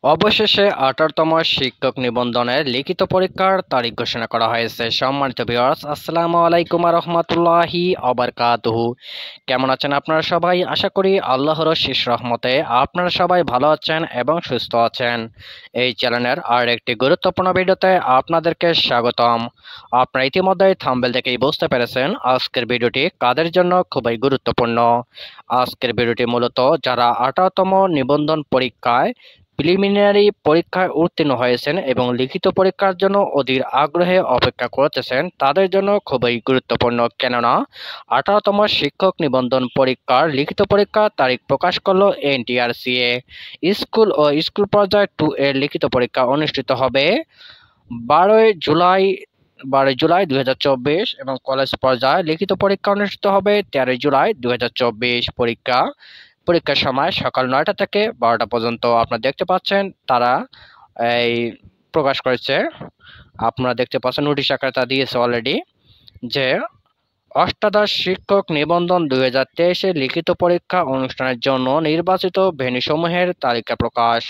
অবশেষে ১৮তম শিক্ষক নিবন্ধনের লিখিত পরীক্ষার তারিখ ঘোষণা করা হয়েছে। সম্মানিত ভিউয়ার্স, আসসালামু আলাইকুম ওয়া রাহমাতুল্লাহি ওয়া বারাকাতুহু। কেমন আছেন আপনারা সবাই? আশা করি আল্লাহর অশেষ রহমতে আপনারা সবাই ভালো আছেন এবং সুস্থ আছেন। এই চ্যানেলের আর একটি গুরুত্বপূর্ণ ভিডিওতে আপনাদেরকে স্বাগতম। আপনারা ইতিমধ্যেই থাম্বনেল দেখেই বুঝতে পেরেছেন আজকের ভিডিওটি কাদের জন্য খুবই গুরুত্বপূর্ণ। আজকের ভিডিওটি মূলত যারা ১৮তম নিবন্ধন পরীক্ষায় প্রিলিমিনারি পরীক্ষায় উত্তীর্ণ হয়েছেন এবং লিখিত পরীক্ষার জন্য অধীর আগ্রহে অপেক্ষা করতেছেন তাদের জন্য খুবই গুরুত্বপূর্ণ। কেননা ১৮তম শিক্ষক নিবন্ধন পরীক্ষার লিখিত পরীক্ষার তারিখ প্রকাশ করল এনটিআরসিএ। স্কুল ও স্কুল পর্যায়ে 2 এর লিখিত পরীক্ষা অনুষ্ঠিত হবে 12ই জুলাই 2024 এবং কলেজ পর্যায়ে লিখিত পরীক্ষা অনুষ্ঠিত হবে 13ই জুলাই 2024। পরীক্ষার সময় সকাল 9টা থেকে 12টা পর্যন্ত। আপনারা দেখতে পাচ্ছেন তারা এই প্রকাশ করেছে, আপনারা দেখতে পাচ্ছেন নোটিশ আকারে তা দিয়েছে অলরেডি, যে অষ্টাদশ শিক্ষক নিবন্ধন 2023 লিখিত পরীক্ষা অনুষ্ঠানের জন্য নির্বাচিত ভেন্যুসমূহের তালিকা প্রকাশ।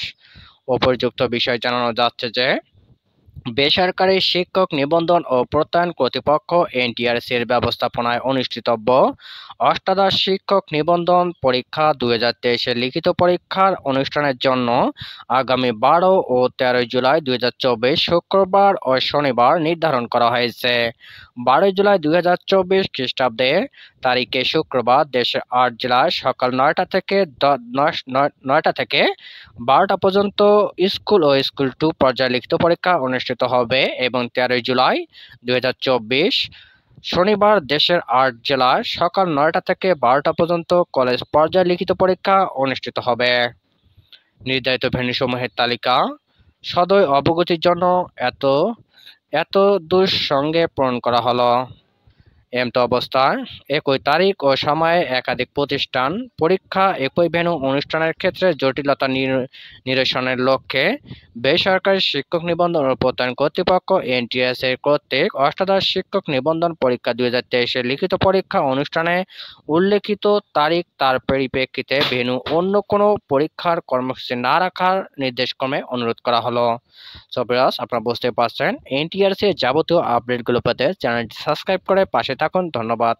উপযুক্ত বিষয় জানানো যাচ্ছে যে বেসরকারি শিক্ষক নিবন্ধন ও প্রত্যয়ন কর্তৃপক্ষ এনটিআরসি এর ব্যবস্থাপনায় অনুষ্ঠিতব্য অষ্টাদশ শিক্ষক নিবন্ধন পরীক্ষা 2023 লিখিত পরীক্ষার অনুষ্ঠানের জন্য আগামী 12 ও 13 জুলাই 2024 শুক্রবার ও শনিবার নির্ধারণ করা হয়েছে। 12 জুলাই 2024 খ্রিস্টাব্দে তারিখে শুক্রবার দেশের 8 জেলায় সকাল 9টা থেকে 12টা পর্যন্ত স্কুল ও স্কুল 2 পর্যায়ে লিখিত পরীক্ষা অনুষ্ঠিত হবে এবং 13 জুলাই 2024 শনিবার দেশের 8 জেলায় সকাল 9টা থেকে 12টা পর্যন্ত কলেজ পর্যায়ে লিখিত পরীক্ষা অনুষ্ঠিত হবে। নির্ধারিত ভেন্যুসমূহের তালিকা সদয় অবগতির জন্য এত দূর সঙ্গে পূরণ করা হলো। এমতো অবস্থায় একই তারিখ ও সময়ে একাধিক প্রতিষ্ঠান পরীক্ষা একই ভেন্যু অনুষ্ঠানের ক্ষেত্রে জটিলতা নিরসনের লক্ষ্যে বেসরকারি শিক্ষক নিবন্ধন ও প্রত্যয়ন কর্তৃপক্ষ এনটিএস এর কর্তৃক অষ্টাদশ শিক্ষক নিবন্ধন পরীক্ষা 2023 লিখিত পরীক্ষা অনুষ্ঠানে উল্লেখিত তারিখ তার পরিপ্রেক্ষিতে ভেন্যু অন্য কোনো পরীক্ষার কর্মসূচি না রাখার নির্দেশক্রমে অনুরোধ করা হলো। সো ভিউয়ার্স, আপনারা বুঝতে পারছেন এনটিআরসি এর যাবতীয় আপডেটগুলো পেতে চ্যানেলটি সাবস্ক্রাইব করে পাশে থাকুন। ধন্যবাদ।